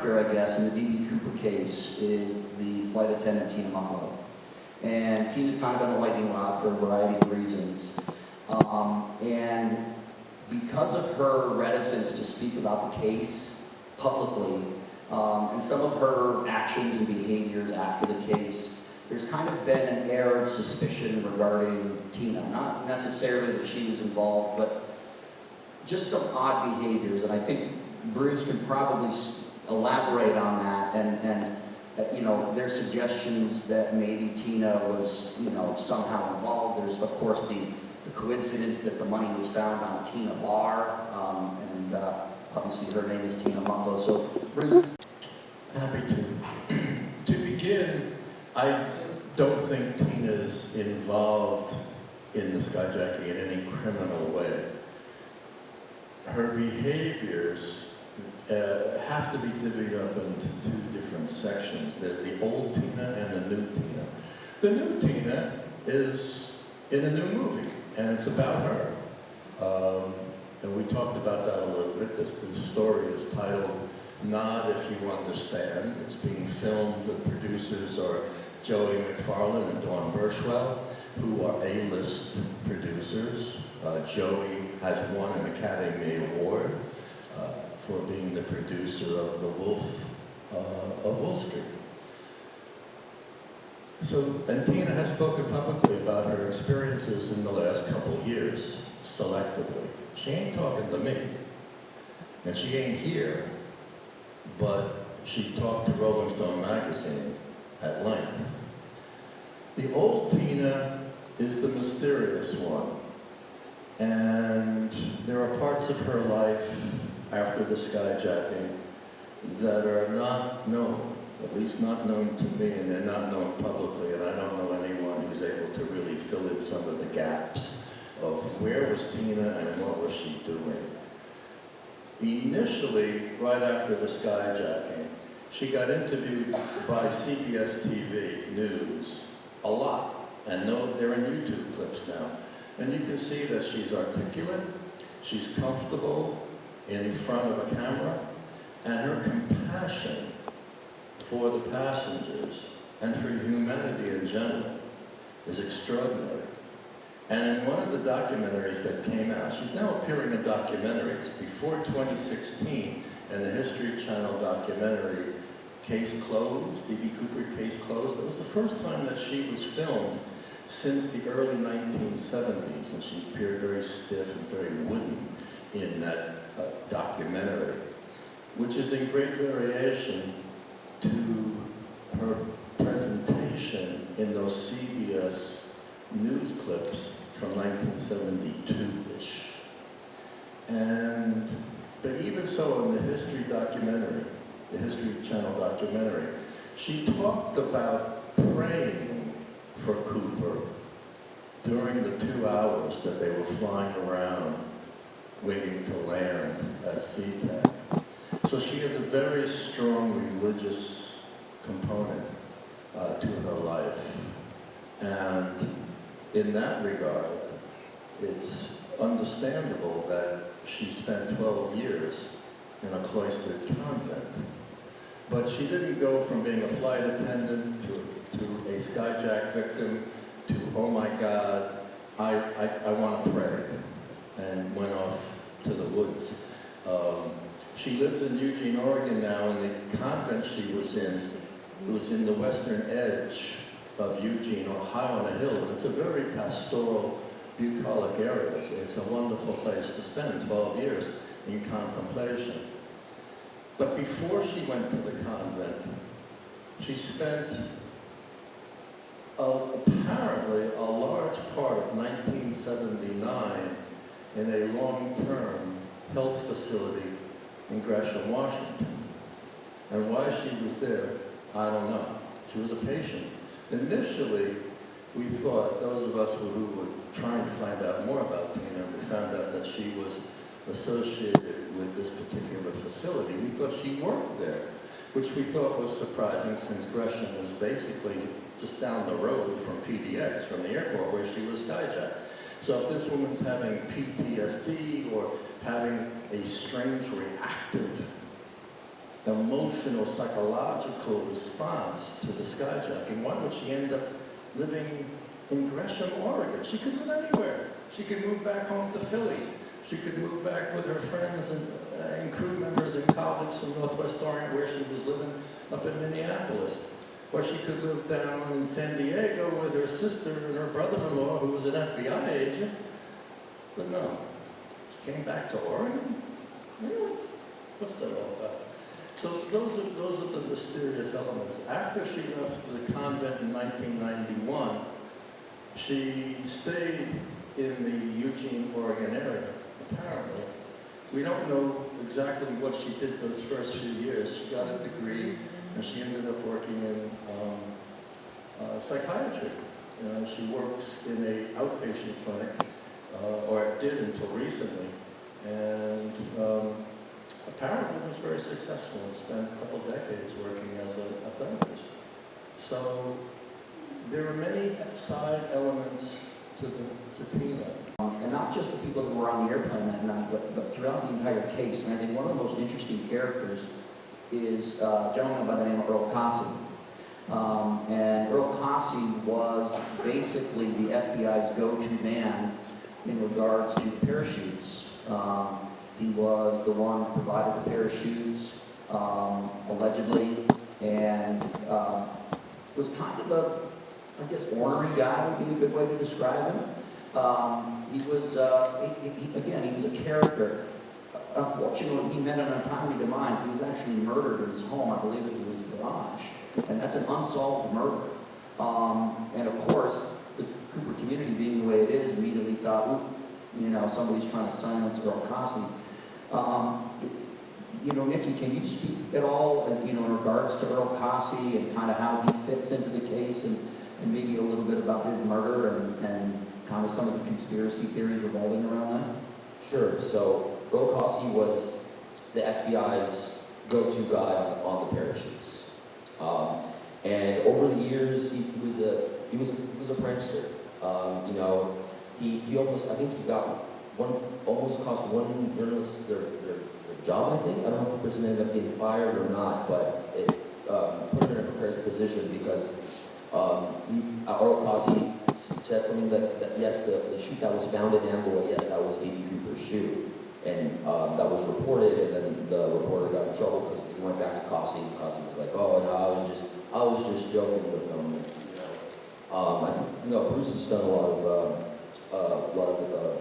I guess, in the DB Cooper case is the flight attendant Tina Mucklow. And Tina's kind of been a lightning rod for a variety of reasons. And because of her reticence to speak about the case publicly, and some of her actions and behaviors after the case, there's kind of been an air of suspicion regarding Tina. Not necessarily that she was involved, but just some odd behaviors. And I think Bruce can probably elaborate on that, and you know, there's suggestions that maybe Tina was, you know, somehow involved. There's, of course, the coincidence that the money was found on a Tina bar, and obviously her name is Tina Mucklow. So, Bruce? Happy to. To begin, I don't think Tina's involved in the skyjacking in any criminal way. Her behaviors have to be divvied up into two different sections. There's the old Tina and the new Tina. The new Tina is in a new movie, and it's about her. And we talked about that a little bit. The story is titled Nod If You Understand. It's being filmed. The producers are Joey McFarlane and Dawn Burchwell, who are A-list producers. Joey has won an Academy Award for being the producer of The Wolf of Wall Street. So, and Tina has spoken publicly about her experiences in the last couple of years, selectively. She ain't talking to me, and she ain't here, but she talked to Rolling Stone magazine at length. The old Tina is the mysterious one, and there are parts of her life after the skyjacking that are not known, at least not known to me, and they're not known publicly, and I don't know anyone who's able to really fill in some of the gaps of where was Tina and what was she doing. Initially, right after the skyjacking, she got interviewed by CBS TV News a lot, and they're in YouTube clips now. And you can see that she's articulate, she's comfortable in front of a camera, and her compassion for the passengers and for humanity in general is extraordinary. And in one of the documentaries that came out, she's now appearing in documentaries. Before 2016, in the History Channel documentary, Case Closed, DB Cooper Case Closed, that was the first time that she was filmed since the early 1970s, and she appeared very stiff and very wooden in that documentary, which is in great variation to her presentation in those CBS news clips from 1972-ish. But even so, in the History documentary, the History Channel documentary, she talked about praying for Cooper during the 2 hours that they were flying around waiting to land at SeaTac. So she has a very strong religious component to her life. And in that regard, it's understandable that she spent 12 years in a cloistered convent. But she didn't go from being a flight attendant to a skyjack victim to, oh my God, I want to pray, and went off to the woods. She lives in Eugene, Oregon now, and the convent she was in, it was in the western edge of Eugene, or high on a hill, and it's a very pastoral, bucolic area. It's a wonderful place to spend 12 years in contemplation. But before she went to the convent, she spent apparently a large part of 1979 in a long-term health facility in Gresham, Washington. And why she was there, I don't know. She was a patient. Initially, we thought, those of us who were trying to find out more about Tina, we found out that she was associated with this particular facility. We thought she worked there, which we thought was surprising since Gresham was basically just down the road from PDX, from the airport where she was skyjacked. So if this woman's having PTSD or having a strange reactive emotional, psychological response to the skyjacking. Why would she end up living in Gresham, Oregon? She could live anywhere. She could move back home to Philly. She could move back with her friends and crew members and colleagues from Northwest Oregon, where she was living up in Minneapolis. Or she could live down in San Diego with her sister and her brother-in-law, who was an FBI agent. But no, she came back to Oregon? Really? What's that all about? So those are the mysterious elements. After she left the convent in 1991, she stayed in the Eugene, Oregon area, apparently. We don't know exactly what she did those first few years. She got a degree, and she ended up working in psychiatry. She works in an outpatient clinic, or did until recently, and apparently was very successful and spent a couple decades working as a therapist. So there are many side elements to Tina. And not just the people that were on the airplane that night, but throughout the entire case. And I think one of the most interesting characters is a gentleman by the name of Earl Cossey. And Earl Cossey was basically the FBI's go-to man in regards to parachutes. He was the one who provided the parachutes, allegedly, and was kind of a, I guess, ornery guy would be a good way to describe him. He was, again, he was a character. Unfortunately, he met an untimely demise. He was actually murdered in his home. I believe it was his garage. And that's an unsolved murder. And of course, the Cooper community, being the way it is, immediately thought, "Ooh, somebody's trying to silence Earl Cossey." Nicky, can you speak at all, in regards to Earl Cossey and kind of how he fits into the case, and maybe a little bit about his murder and kind of some of the conspiracy theories revolving around that? Sure. So Earl Cossey was the FBI's go-to guy on the parachutes, and over the years he was a prankster. He almost, I think he got almost cost one journalist their job. I think, I don't know if the person ended up being fired or not, but it put him in a precarious position because Earl Cossey said something that yes, the chute that was found in Amboy, yes, that was DB Cooper's chute, and that was reported, and then the reporter got in trouble because he went back to Cossey, and Cossey was like, "Oh no, I was just joking with him." And, I think Bruce has done a lot of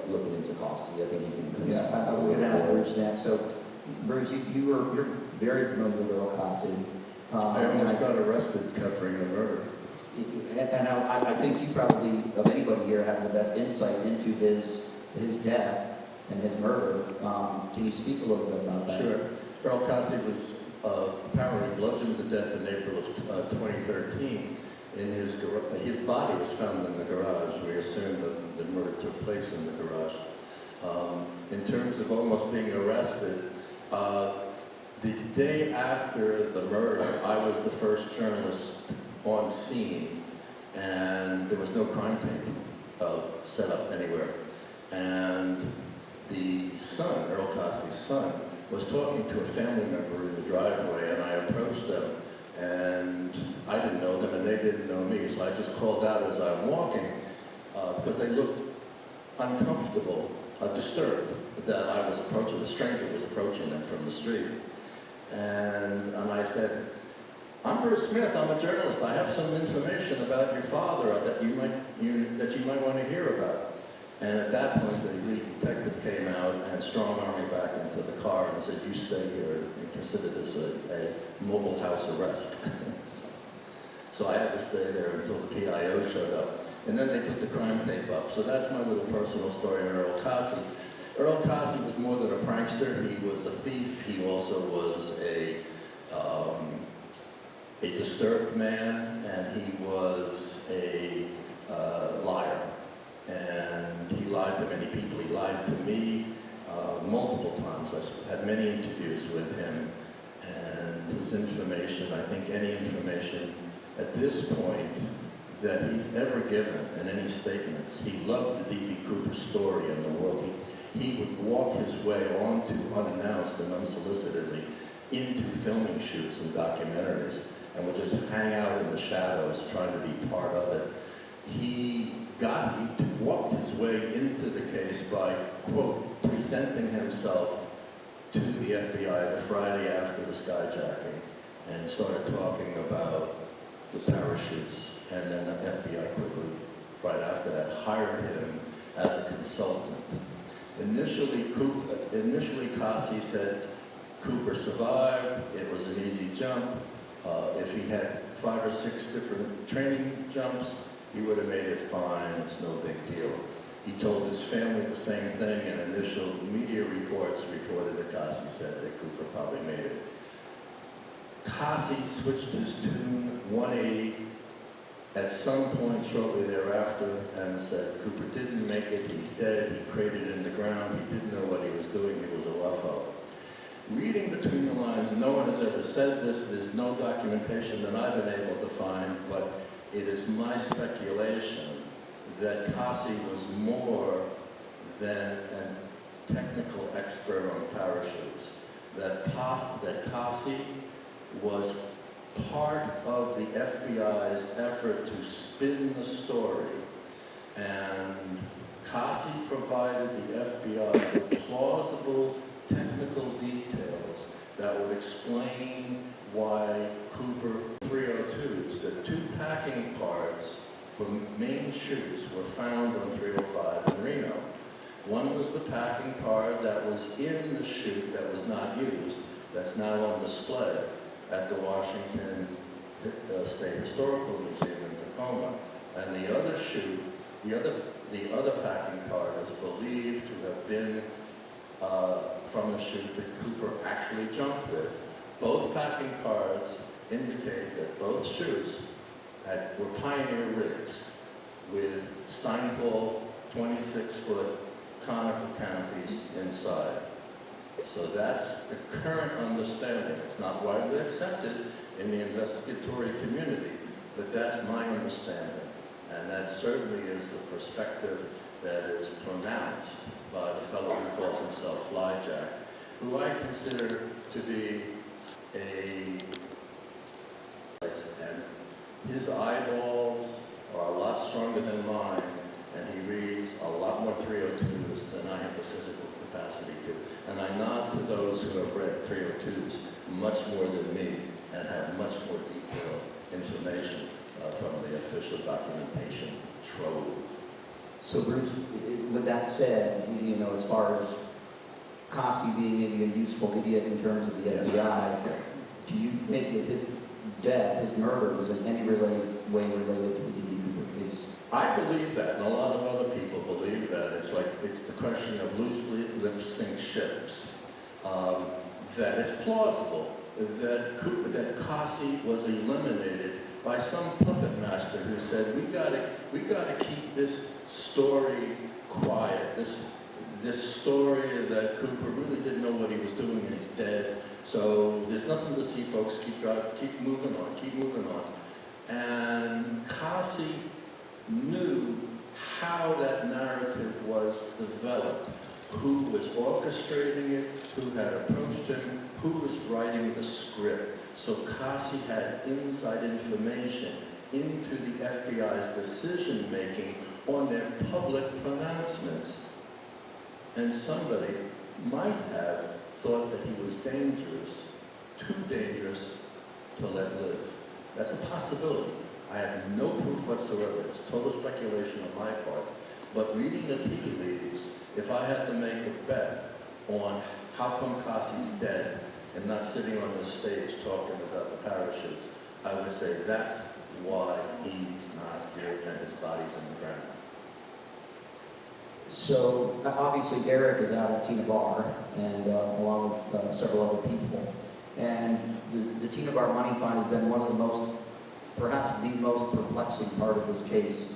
looking into Cossey. I think he can. Yeah, I was going to ask Bruce next. So, Bruce, you're very familiar with Earl Cossey. I almost got arrested covering the murder. And I think you probably, of anybody here, has the best insight into his death and his murder. Can you speak a little bit about that? Sure. Earl Cossey was apparently bludgeoned to death in April of 2013. His body was found in the garage. We assume that the murder took place in the garage. In terms of almost being arrested, the day after the murder, I was the first journalist on scene, and there was no crime tape set up anywhere. And the son, Earl Cossey's son, was talking to a family member in the driveway, and I approached them, and I didn't know them, and they didn't know me, so I just called out as I'm walking, because they looked uncomfortable, disturbed that I was approaching, the stranger was approaching them from the street. And I said, "I'm Bruce Smith, I'm a journalist, I have some information about your father that you might want to hear about." And at that point, the lead detective came out and strong-armed me back into the car and said, "You stay here and consider this a mobile house arrest." So I had to stay there until the PIO showed up. And then they put the crime tape up. So that's my little personal story on Earl Cossey. Earl Cossey was more than a prankster. He was a thief. He also was a disturbed man, and he was a liar. And he lied to many people. He lied to me multiple times. I had many interviews with him, and his information, I think any information at this point that he's ever given in any statements, he loved the DB Cooper story in the world. He would walk his way onto, unannounced and unsolicitedly, into filming shoots and documentaries and would just hang out in the shadows trying to be part of it. He walked his way into the case by, quote, presenting himself to the FBI the Friday after the skyjacking and started talking about the parachutes, and then the FBI quickly, right after that, hired him as a consultant. Initially, Kasi said Cooper survived, it was an easy jump. If he had 5 or 6 different training jumps, he would have made it fine, it's no big deal. He told his family the same thing, and initial media reports reported that Kasi said that Cooper probably made it. Kasi switched his tune 180 at some point shortly thereafter and said Cooper didn't make it, he's dead, he cratered in the ground, he didn't know what he was doing, he was a rougho. Reading between the lines, no one has ever said this, there's no documentation that I've been able to find, but it is my speculation that Kasi was more than a technical expert on parachutes. That Kasi was part of the FBI's effort to spin the story, and Kasi provided the FBI with plausible technical details that would explain why Cooper 302s, the 2 packing cards for main shoots, were found on 305 in Reno. One was the packing card that was in the shoot that was not used, that's now on display at the Washington State Historical Museum in Tacoma. And the other shoot, the other packing card is believed to have been from the shoot that Cooper actually jumped with. Both packing cards indicate that both shoots were Pioneer rigs with Steinfeld 26-foot conical canopies inside. So that's the current understanding. It's not widely accepted in the investigatory community, but that's my understanding. And that certainly is the perspective that is pronounced by the fellow who calls himself Flyjack, who I consider to be and his eyeballs are a lot stronger than mine, and he reads a lot more 302s than I have the physical capacity to. And I nod to those who have read 302s much more than me and have much more detailed information from the official documentation trove. So Bruce, with that said, you know, as far as Kasi being maybe a useful idiot in terms of the Yes. FBI, do you think that his death, his murder, was in any way related to the DB Cooper case? I believe that, and a lot of other people believe that. It's the question of loosely lip-sync ships. That it's plausible that Kasi was eliminated by some puppet master who said, we gotta keep this story quiet. This story that Cooper really didn't know what he was doing and he's dead. So there's nothing to see, folks. Keep moving on. And Kasi knew how that narrative was developed, who was orchestrating it, who had approached him, who was writing the script. So Kasi had inside information into the FBI's decision-making on their public pronouncements. And somebody might have thought that he was dangerous, too dangerous to let live. That's a possibility. I have no proof whatsoever. It's total speculation on my part. But reading the tea leaves, if I had to make a bet on how come Kasi's dead and not sitting on the stage talking about the parachutes, I would say that's why he's not here and his body's in the ground. So obviously Eric is out at Tina Bar, and along with several other people. And the Tina Bar money find has been one of the most, perhaps the most perplexing part of this case,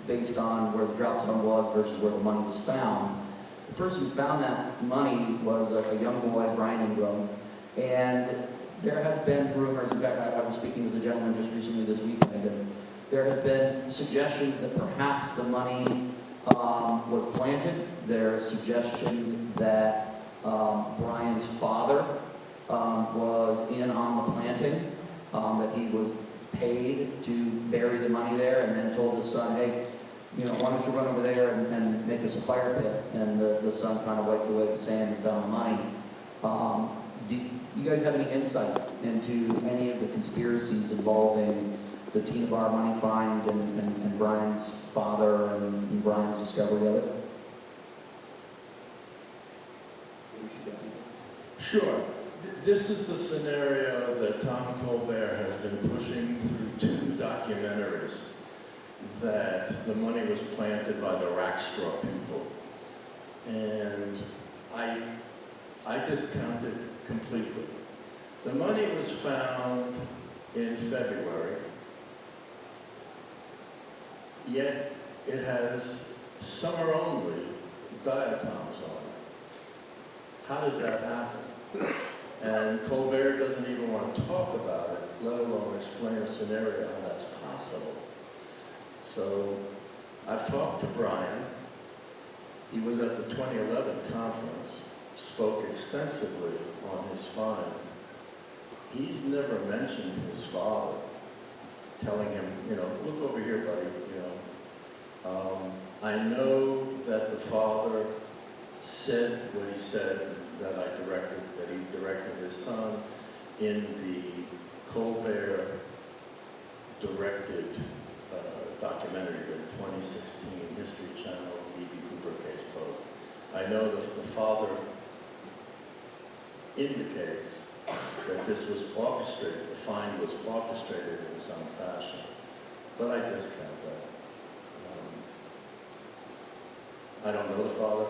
based on where the drop zone was versus where the money was found. The person who found that money was a young boy, Brian Ingram, and there has been rumors. In fact, I was speaking with a gentleman just recently this weekend, and there has been suggestions that perhaps the money was planted. There are suggestions that Brian's father was in on the planting, that he was paid to bury the money there, and then told his son, hey, you know, why don't you run over there and make us a fire pit? And the son kind of wiped away the sand and found the money. Do you guys have any insight into any of the conspiracies involving the Tina Bar money find and Brian's father and Brian's discovery of it? Sure. This is the scenario that Tom Colbert has been pushing through 2 documentaries, that the money was planted by the Rackstraw people. And I discount it completely. The money was found in February, yet it has summer-only diatoms on it. How does that happen? And Colbert doesn't even want to talk about it, let alone explain a scenario how that's possible. So I've talked to Brian. He was at the 2011 conference, spoke extensively on his find. He's never mentioned his father, telling him, you know, look over here, buddy, you know. I know that the father said what he said, that he directed his son in the Colbert directed documentary, the 2016 History Channel DB Cooper Case Closed. I know that the father indicates that this was orchestrated, the find was orchestrated in some fashion, but I discount that. I don't know the father,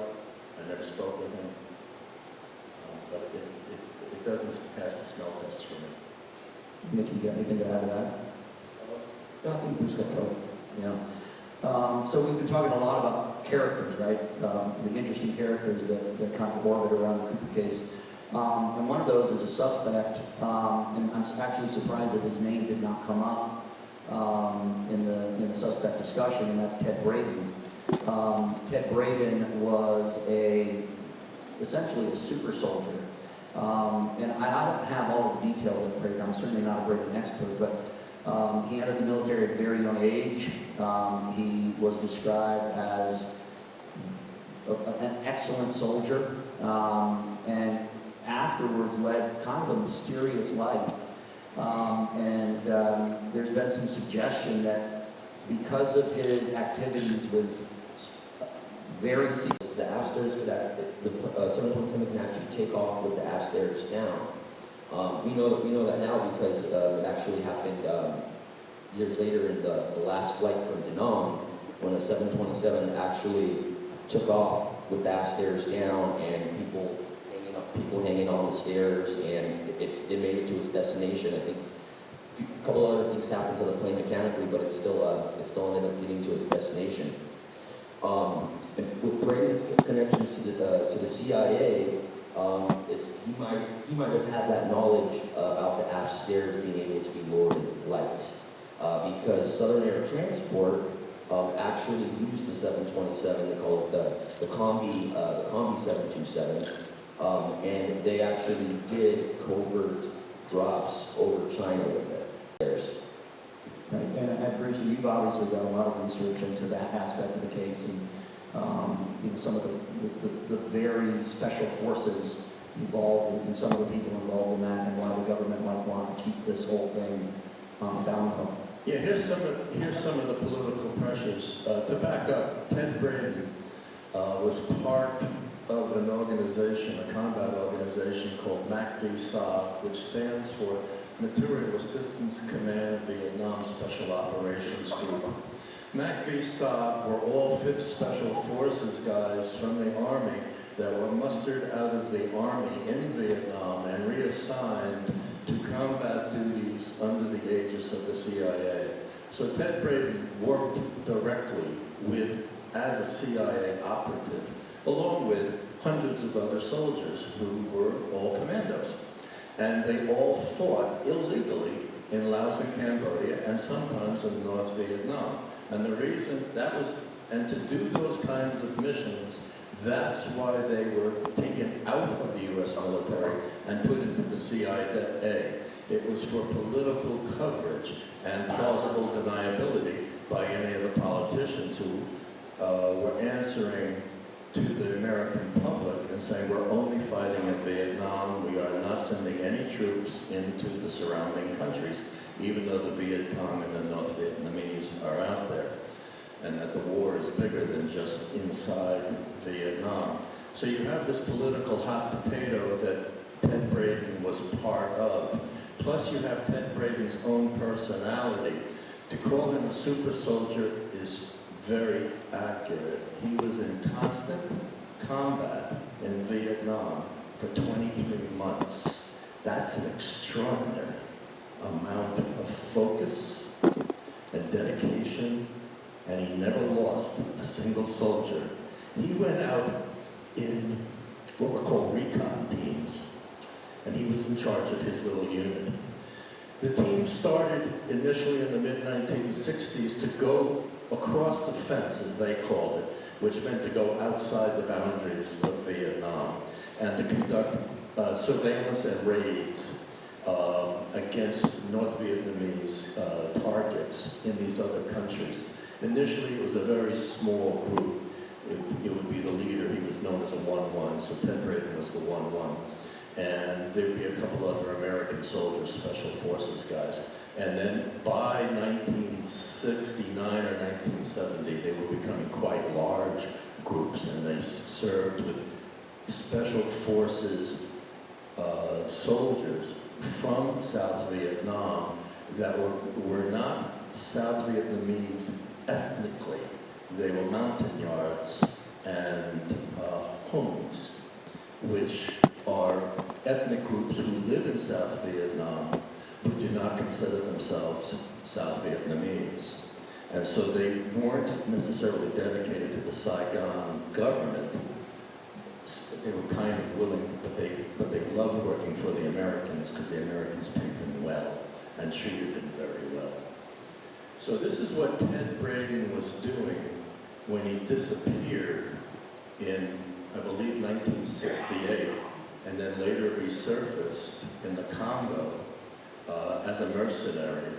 I never spoke with him, but it doesn't pass the smell test for me. Nicky, you got anything to add to that? No, I think Bruce got covered. Yeah. So we've been talking a lot about characters, right? The interesting characters that kind of orbit around the Cooper case. And one of those is a suspect, and I'm actually surprised that his name did not come up in the suspect discussion, and that's Ted Braden. Ted Braden was essentially a super soldier. And I don't have all of the details of Braden. I'm certainly not a Braden expert, but he entered the military at a very young age. He was described as an excellent soldier, and afterwards led kind of a mysterious life. And there's been some suggestion that because of his activities with very secret, The aft stairs could the 727 can actually take off with the aft stairs down. We know that now because it actually happened years later in the last flight from Da Nang, when a 727 actually took off with the aft stairs down and people hanging on the stairs, and it made it to its destination. I think a couple other things happened to the plane mechanically, but it still ended up getting to its destination. And with Braden's connections to the CIA, he might have had that knowledge about the aft stairs being able to be lowered in flight, because Southern Air Transport actually used the 727. They call it the Combi 727, and they actually did covert drops over China with it. right? And Bruce, you've obviously done a lot of research into that aspect of the case, and some of the very special forces involved, and some of the people involved in that, and why the government might want to keep this whole thing down low. Yeah, here's some of the political pressures. To back up, Ted Braden was part of an organization, a combat organization called MACV-SOG, which stands for Material Assistance Command Vietnam Special Operations Group. MACV-SOG were all 5th Special Forces guys from the Army that were mustered out of the Army in Vietnam and reassigned to combat duties under the aegis of the CIA. So Ted Braden worked directly as a CIA operative, along with hundreds of other soldiers who were all commandos. And they all fought illegally in Laos and Cambodia, and sometimes in North Vietnam. And the reason that was, and to do those kinds of missions, That's why they were taken out of the U.S. military and put into the CIA. It was for political coverage and plausible deniability by any of the politicians who were answering to the American public and saying, we're only fighting in Vietnam, we are not sending any troops into the surrounding countries, even though the Viet Cong and the North Vietnamese are out there, and that the war is bigger than just inside Vietnam. So you have this political hot potato that Ted Braden was part of. Plus you have Ted Braden's own personality. To call him a super soldier is very accurate. He was in constant combat in Vietnam for 23 months. That's an extraordinary amount of focus and dedication, and he never lost a single soldier. He went out in what were called recon teams, and he was in charge of his little unit. The team started initially in the mid-1960s to go across the fence, as they called it, which meant to go outside the boundaries of Vietnam and to conduct surveillance and raids against North Vietnamese targets in these other countries. Initially, it was a very small group. It would be the leader. He was known as a 1-1, so Ted Braden was the 1-1. And there would be a couple other American soldiers, special forces guys. And then by 1969 or 1970, they were becoming quite large groups, and they served with special forces soldiers from South Vietnam that were not South Vietnamese ethnically. They were Montagnards and Hungs, which are ethnic groups who live in South Vietnam but do not consider themselves South Vietnamese. And so they weren't necessarily dedicated to the Saigon government. They were kind of willing, but they loved working for the Americans because the Americans paid them well and treated them very well. So this is what Ted Braden was doing when he disappeared in, I believe, 1968, and then later resurfaced in the Congo as a mercenary,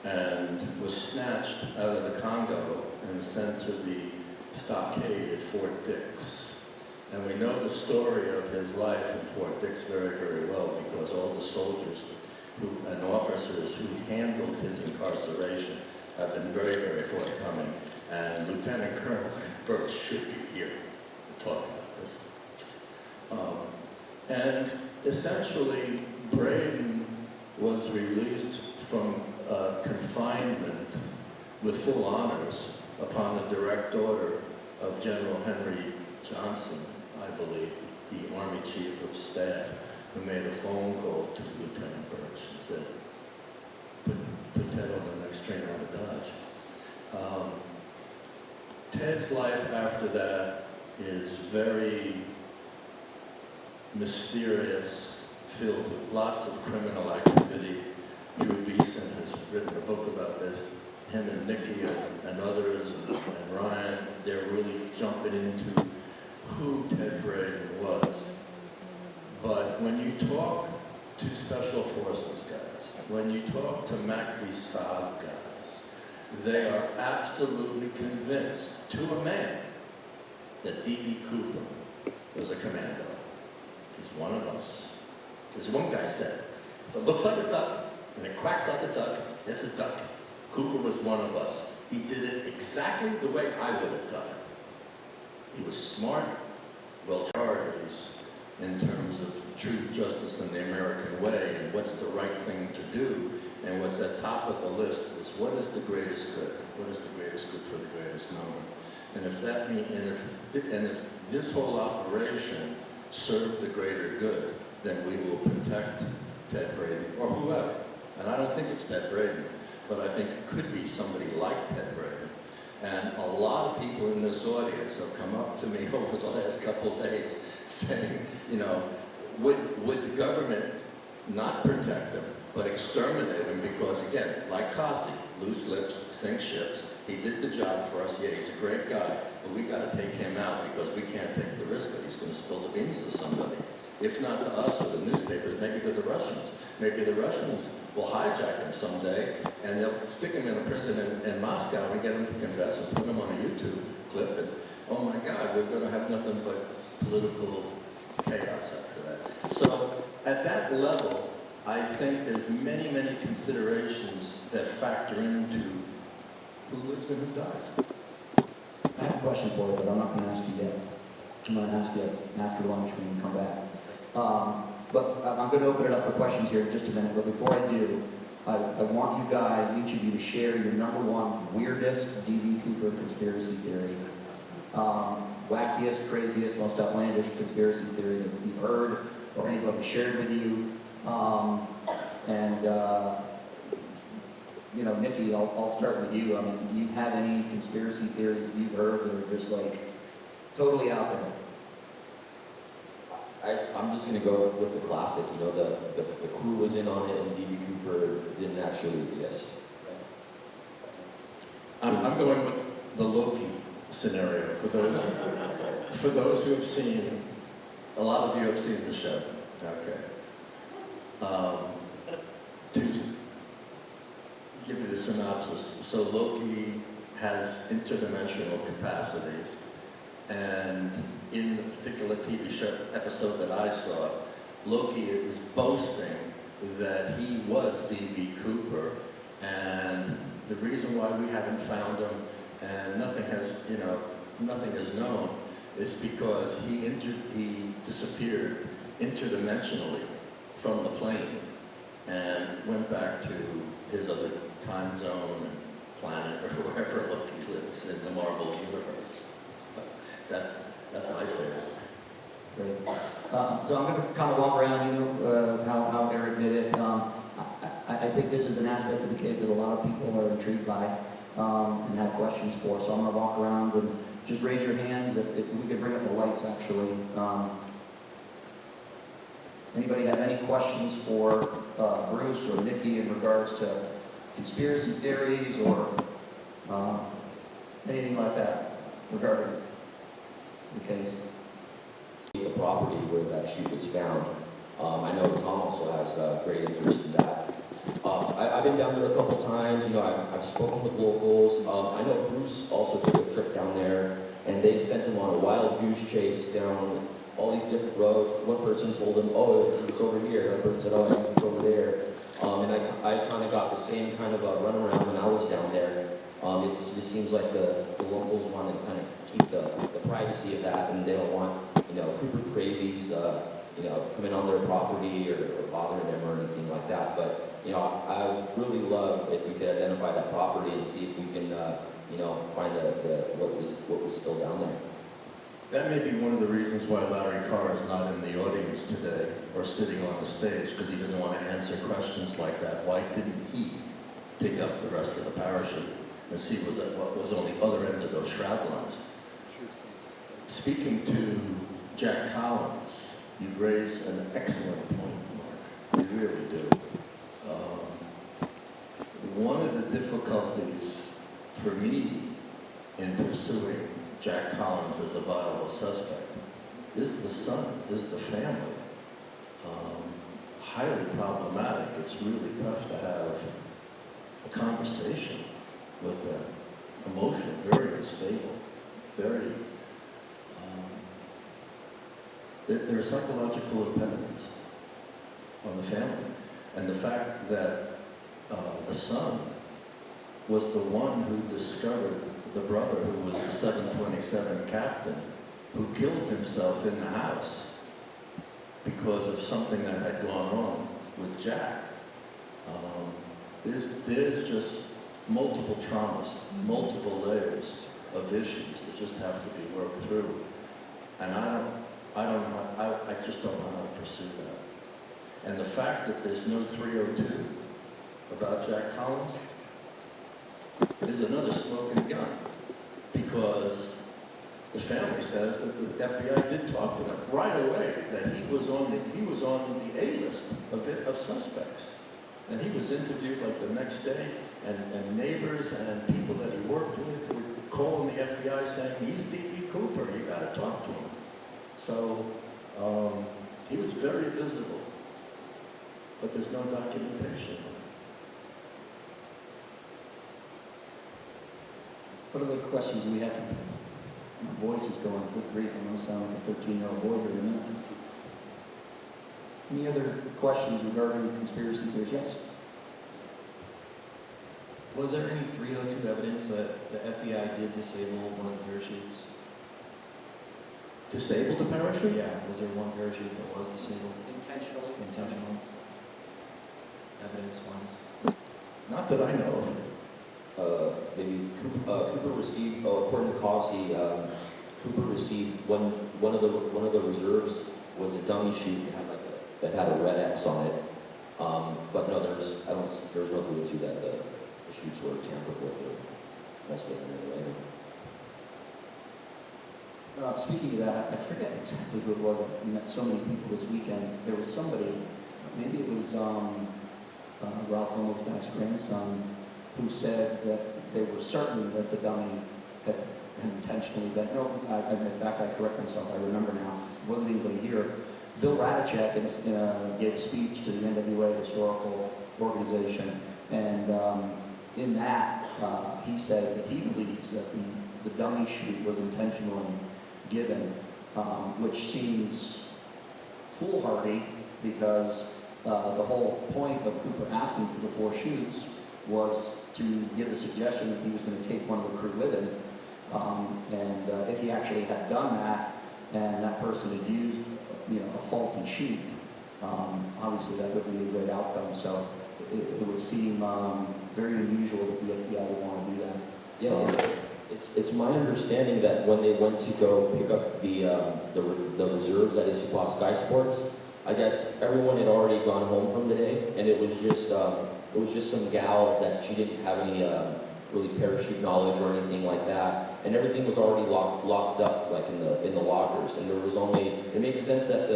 and was snatched out of the Congo and sent to the stockade at Fort Dix. And we know the story of his life in Fort Dix very, very well, because all the soldiers and officers who handled his incarceration have been very, very forthcoming. And Lieutenant Colonel Burt should be here to talk about this. And essentially, Braden was released from confignment with full honors upon the direct order of General Henry Johnson, I believe, the Army Chief of Staff, who made a phone call to Lieutenant Birch and said, put Ted on the next train out of Dodge. Ted's life after that is very mysterious, filled with lots of criminal activity. Drew Beeson has written a book about this. Him and Nicky and others and Ryan, they're really jumping into who Ted Braden was. But when you talk to Special Forces guys, when you talk to MACV-SOG guys, they are absolutely convinced, to a man, that DB Cooper was a commando. He's one of us. As one guy said, if it looks like a duck and it quacks like a duck, it's a duck. Cooper was one of us. He did it exactly the way I would have done it. He was smart, well-priorities in terms of truth, justice, and the American way, and what's the right thing to do, and what's at top of the list is what is the greatest good? What is the greatest good for the greatest number? And if that means, and if this whole operation served the greater good, then we will protect Ted Braden or whoever. And I don't think it's Ted Braden, but I think it could be somebody like Ted Braden. And a lot of people in this audience have come up to me over the last couple of days saying, you know, would the government not protect him, but exterminate him because, again, like Kasi, loose lips, sink ships. He did the job for us. Yeah, he's a great guy, but we got to take him out because we can't take the risk that he's going to spill the beans to somebody. If not to us or the newspapers, maybe to the Russians. Maybe the Russians will hijack him someday and they'll stick him in a prison in Moscow and get him to confess and put him on a YouTube clip. And oh my God, we're going to have nothing but political chaos after that. So at that level, I think there's many, many considerations that factor into who lives and who dies. I have a question for you, but I'm not going to ask you yet. I'm going to ask you after lunch when you come back. But I'm going to open it up for questions here in just a minute. But before I do, I want you guys, each of you, to share your number one weirdest DB Cooper conspiracy theory. Wackiest, craziest, most outlandish conspiracy theory that you've heard or anybody shared with you. You know, Nicky, I'll start with you. I mean, do you have any conspiracy theories that you've heard that are just like totally out there? I'm just going to go with the classic, you know, the crew was in on it and DB Cooper didn't actually exist. I'm going with the Loki scenario. For those who have seen, a lot of you have seen the show. Okay. To give you the synopsis, so Loki has interdimensional capacities, and in the particular TV show episode that I saw, Loki is boasting that he was DB Cooper, and the reason why we haven't found him and nothing is known is because he disappeared interdimensionally from the plane and went back to his other time zone and planet or wherever Loki lives in the Marvel universe. That's my favorite. Great. So I'm going to kind of walk around, you know, how Eric did it. I think this is an aspect of the case that a lot of people are intrigued by and have questions for. So I'm going to walk around and just raise your hands if we could bring up the lights, actually. Anybody have any questions for Bruce or Nicky in regards to conspiracy theories or anything like that regarding the case? The property where that shoe was found. I know Tom also has great interest in that. I've been down there a couple times. You know, I've spoken with locals. I know Bruce also took a trip down there, and they sent him on a wild goose chase down all these different roads. One person told him, "Oh, it's over here." Another person said, "Oh, it's over there." And I kind of got the same kind of runaround when I was down there. It just seems like the locals want to kind of keep the privacy of that, and they don't want, you know, Cooper crazies, you know, coming on their property or bothering them or anything like that. But, you know, I would really love if we could identify that property and see if we can, you know, find what was still down there. That may be one of the reasons why Larry Carr is not in the audience today or sitting on the stage, because he doesn't want to answer questions like that. Why didn't he dig up the rest of the parachute and see what was on the other end of those shroud lines? Speaking to Jack Collins, you raise an excellent point, Mark. You really do. One of the difficulties for me in pursuing Jack Collins as a viable suspect is the son, is the family. Highly problematic. It's really tough to have a conversation with them. Emotionally very unstable, very, there are psychological impediments on the family. And the fact that the son was the one who discovered the brother who was the 727 captain who killed himself in the house because of something that had gone on with Jack. There's just multiple traumas, multiple layers of issues that just have to be worked through. And I just don't know how to pursue that. And the fact that there's no 302 about Jack Collins is another smoking gun, because The family says that the FBI did talk to them right away, that he was on the A-list of suspects. And he was interviewed like the next day, and neighbors and people that he worked with were calling the FBI saying, he's DB Cooper, you gotta talk to him. So, he was very visible, but there's no documentation. What other questions do we have from people? My voice is going, good grief, I'm going to sound like a 13-year-old boy here in a minute. Any other questions regarding conspiracy theories? Yes? Was there any 302 evidence that the FBI did disable one of the parachutes? Disable the parachute? Yeah, was there one parachute that was disabled? Intentionally? Intentional? Evidence-wise? Not that I know of. Maybe Cooper received, according to Cossie, Cooper received one of the reserves was a dummy chute that had a red X on it. But no, there's no 302 that the chutes were tampered with or messed with in any way. Speaking of that, I forget exactly who it was. I met so many people this weekend. There was somebody, maybe it was Ralph Homel's grandson, who said that they were certain that the dummy had intentionally been, in fact, I correct myself, I remember now, it wasn't anybody here. Bill Radicek gave a speech to the NWA Historical Organization, and in that, he says that he believes that the dummy chute was intentionally given, which seems foolhardy because the whole point of Cooper asking for the 4 chutes was to give the suggestion that he was going to take one of the crew with him. And if he actually had done that, and that person had used, a faulty chute, obviously that would be a great outcome. So it would seem very unusual that the FBI would want to do that. Yeah, it's my understanding that when they went to go pick up the reserves at Issaquah Sky Sports, I guess everyone had already gone home from the day, and it was just some gal that she didn't have any really parachute knowledge or anything like that, and everything was already locked up like in the lockers, and there was only, it makes sense that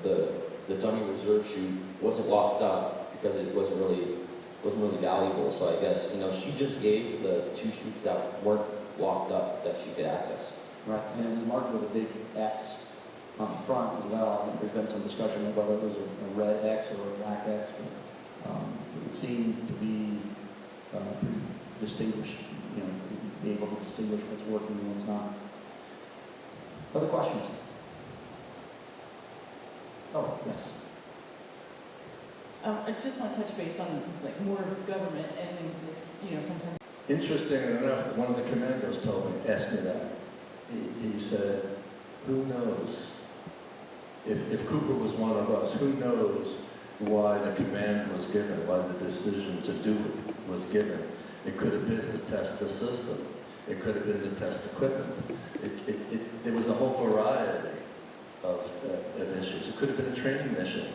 the dummy reserve chute wasn't locked up because it wasn't really valuable. So I guess she just gave the 2 chutes that weren't locked up that she could access. Right, and it was marked with a big X on the front as well. I think there's been some discussion of whether it was a red X or a black X, but it would seem to be pretty distinguished, be able to distinguish what's working and what's not. Other questions? Oh, yes. I just want to touch base on more government and things that, sometimes. Interesting enough, one of the commandos asked me that. He said, who knows? If Cooper was one of us, who knows why the command was given, why the decision to do it was given. It could have been to test the system. It could have been to test equipment. There was a whole variety of issues. It could have been a training mission,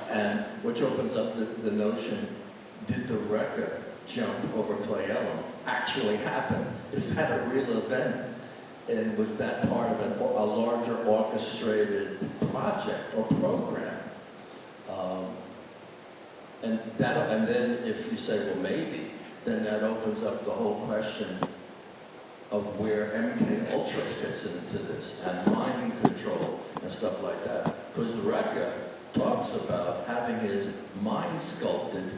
and which opens up the notion, did the wrecker jump over Clay Ellen actually happen? Is that a real event? And was that part of a larger orchestrated project or program? And then if you say, well, maybe, then that opens up the whole question of where MK Ultra fits into this, and mind control and stuff like that. Because Rekka talks about having his mind sculpted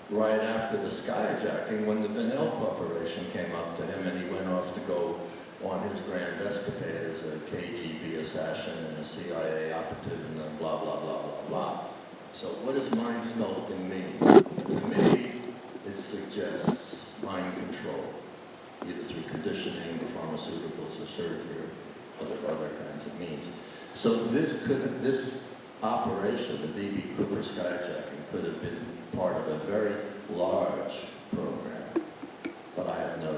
right after the skyjacking when the Vinnell Corporation came up to him and he went off to go on his grand escapade as a KGB assassin and a CIA operative and blah, blah, blah, blah, blah. So what does mind sculpting mean? To me, it suggests mind control, either through conditioning or pharmaceuticals or surgery or other kinds of means. So this operation, the DB Cooper skyjacking, could have been part of a very large program, but I have no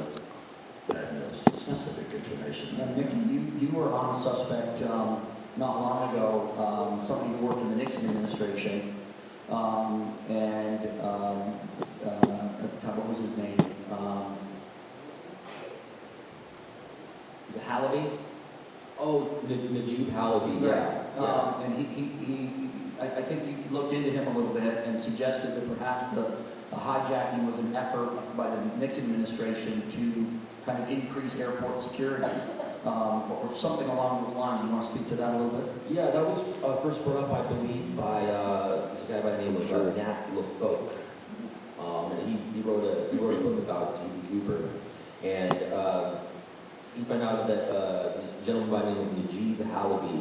specific information. Nicky, you were on a suspect not long ago, somebody who worked in the Nixon administration, and at the time, what was his name? Was it Halaby. Oh, Najib Halaby, yeah. Yeah. And I think he looked into him a little bit and suggested that perhaps the hijacking was an effort by the Nixon administration to kind of increase airport security, or something along those lines. You want to speak to that a little bit? Yeah, that was first brought up, I believe, by this guy by the name of Nat LaFoque. And he wrote a book about DB Cooper, and he found out that this gentleman by the name of Najib Halaby,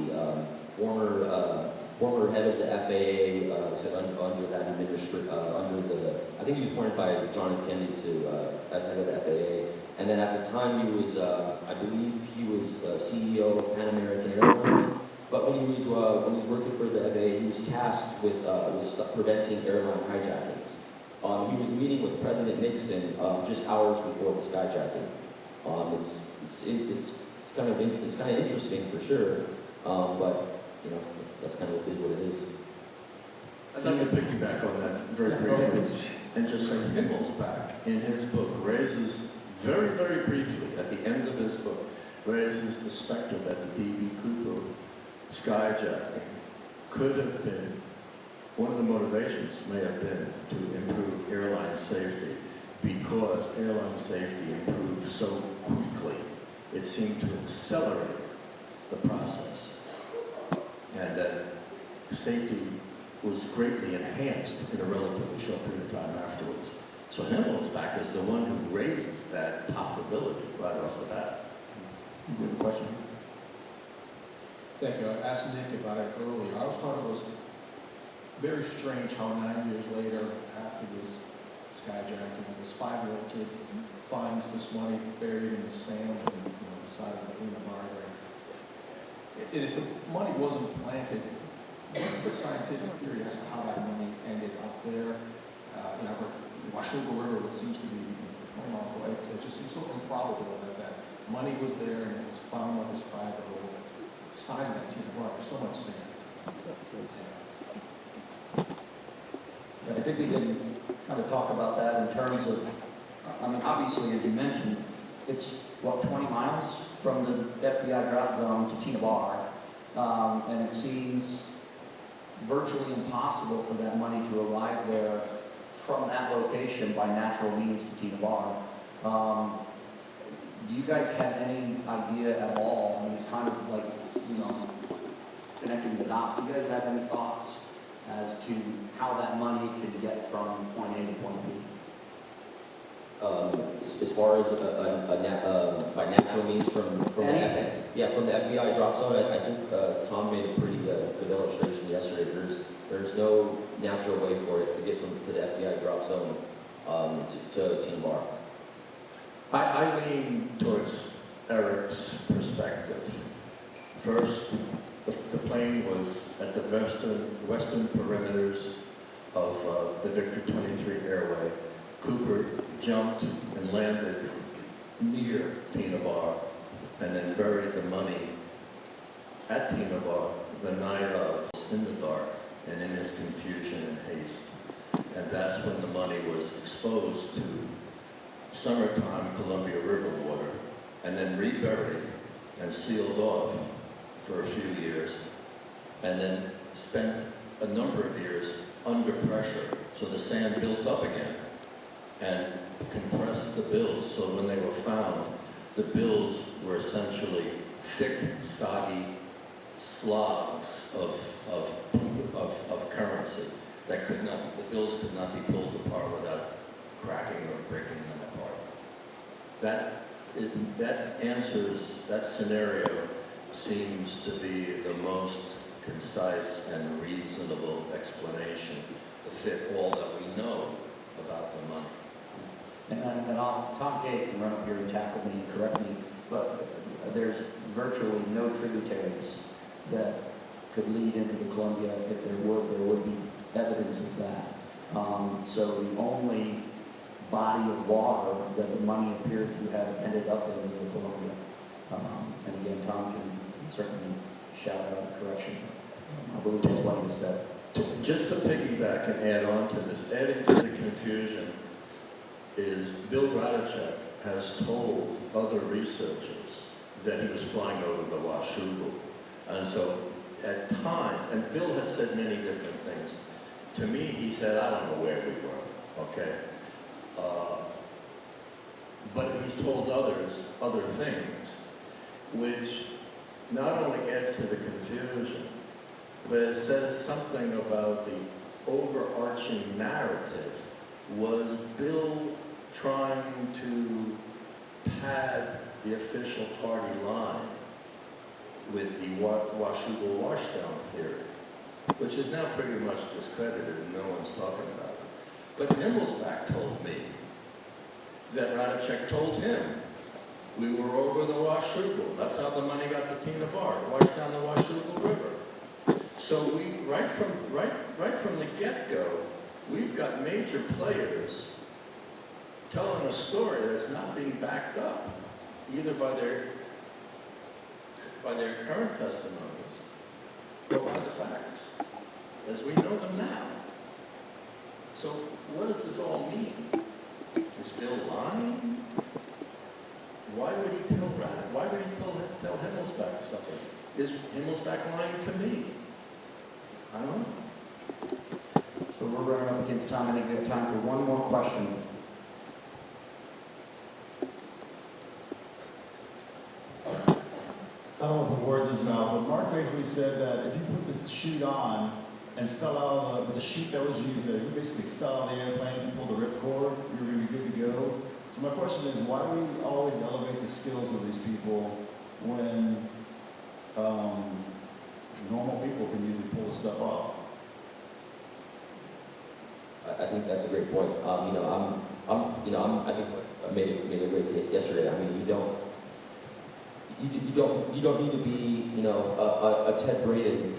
former head of the FAA, said under that under the, I think he was appointed by John F. Kennedy as head of the FAA. And then at the time he was, I believe he was CEO of Pan American Airlines. But when he was working for the FAA, he was tasked with preventing airline hijackings. He was meeting with President Nixon just hours before the skyjacking. It's kind of interesting for sure, but you know that's kind of what it is. I'd like to piggyback on that very briefly and just say Himmelsbach in his book raises very, very briefly at the end of his book raises the specter that the DB Cooper skyjacking could have been, one of the motivations may have been to improve airline safety, because airline safety improved so quickly. It seemed to accelerate the process, and that safety was greatly enhanced in a relatively short period of time afterwards. So Himmelsbach is the one who raises that possibility right off the bat. Good question. Thank you. I asked Nick about it earlier. I always thought it was very strange how 9 years later, after this skyjacking, this 5-year-old kid finds this money buried in the sand and beside of the bar there. And if the money wasn't planted, what's the scientific theory as to how that money ended up there? Washougal River, which seems to be 20 miles away, it just seems so improbable that money was there and it was found on this 5-year-old. The size of that team bar, there's so much sand. I think we can kind of talk about that in terms of, I mean, obviously, as you mentioned, it's, 20 miles from the FBI drop zone to Tina Bar, and it seems virtually impossible for that money to arrive there from that location by natural means to Tina Bar. Do you guys have any idea at all? I mean, it's kind of like, connecting the dots. Do you guys have any thoughts as to how that money could get from point A to point B? As far as by natural means from the FBI drop zone, I think Tom made a pretty good illustration yesterday. There's no natural way for it to get to the FBI drop zone to Tina Bar. I lean towards Eric's perspective. First, the plane was at the western perimeters of the Victor 23 airway. Cooper jumped and landed near Tina Bar and then buried the money at Tina Bar the night of, in the dark and in his confusion and haste. And that's when the money was exposed to summertime Columbia River water and then reburied and sealed off for a few years and then spent a number of years under pressure. So the sand built up again and compressed the bills, so when they were found, the bills were essentially thick, soggy slogs of currency that the bills could not be pulled apart without cracking or breaking them apart. That scenario seems to be the most concise and reasonable explanation to fit all that we know about the money. And Tom Kay can run up here and tackle me and correct me, but there's virtually no tributaries that could lead into the Columbia. If there would be evidence of that. So the only body of water that the money appeared to have ended up in is the Columbia. And again, Tom can certainly shout out a correction. I believe that's what he said. Just to piggyback and add on to this, adding to the confusion, is Bill Radachek has told other researchers that he was flying over the Washougal. And so at times, and Bill has said many different things. To me, he said, I don't know where we were, okay? But he's told others other things, which not only adds to the confusion, but it says something about the overarching narrative. Was Bill trying to pad the official party line with the Washougal washdown theory, which is now pretty much discredited and no one's talking about it. But Himmelsbach told me that Radicek told him, we were over the Washougal. That's how the money got to Tina Bar, washed down the Washougal River. So we, right from the get-go, we've got major players telling a story that's not being backed up, either by their current testimonies or by the facts, as we know them now. So what does this all mean? Is Bill lying? Why would he tell Himmelsbach something? Is Himmelsbach lying to me? I don't know. So we're running up against time, and we have time for one more question. I don't want to put words in his mouth, but Mark basically said that if you put the chute on and fell out of the chute that was used there, you basically fell out of the airplane and pulled the ripcord, you were going to be good to go. So my question is, why do we always elevate the skills of these people when normal people can usually pull the stuff off? I think that's a great point. I think I made a great case yesterday. I mean, you don't need to be, a Ted Braden.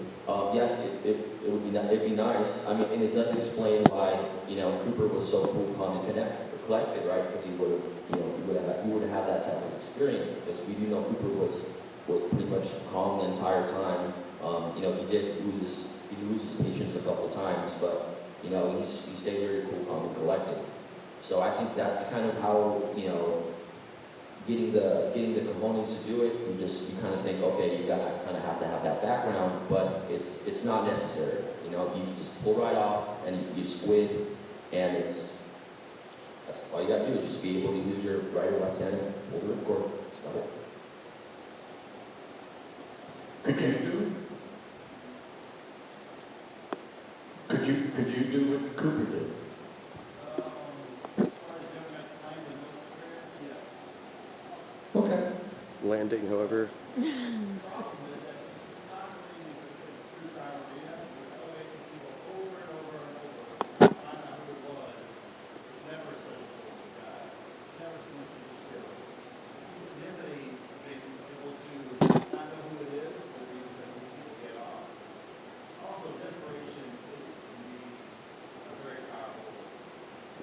Yes, it'd be nice. I mean, and it does explain why, Cooper was so cool, calm, and collected, right? Because he would have had that type of experience. Because we do know Cooper was pretty much calm the entire time. He did lose his patience a couple of times, but he stayed very cool, calm, and collected. So I think that's kind of how, getting the cojones to do it, you kind of think, okay, you gotta kind of have to have that background, but it's not necessary. You can just pull right off and you squid, and that's all you gotta do is just be able to use your right or left hand and pull the ripcord. That's about it. Could you do it? Could you do what Cooper did? Okay. Landing, however.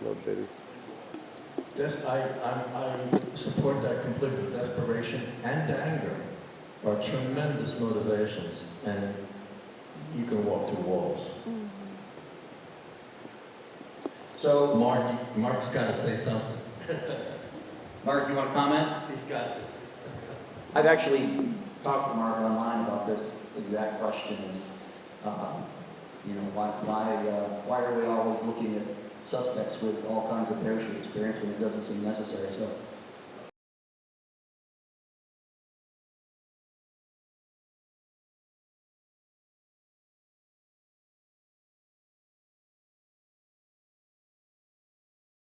Love, baby. I support that completely. Desperation and anger are tremendous motivations, and you can walk through walls. So, Mark's got to say something. Mark, you want to comment? He's got it. I've actually talked to Mark online about this exact question: why are we always looking at suspects with all kinds of parachute experience when it doesn't seem necessary? So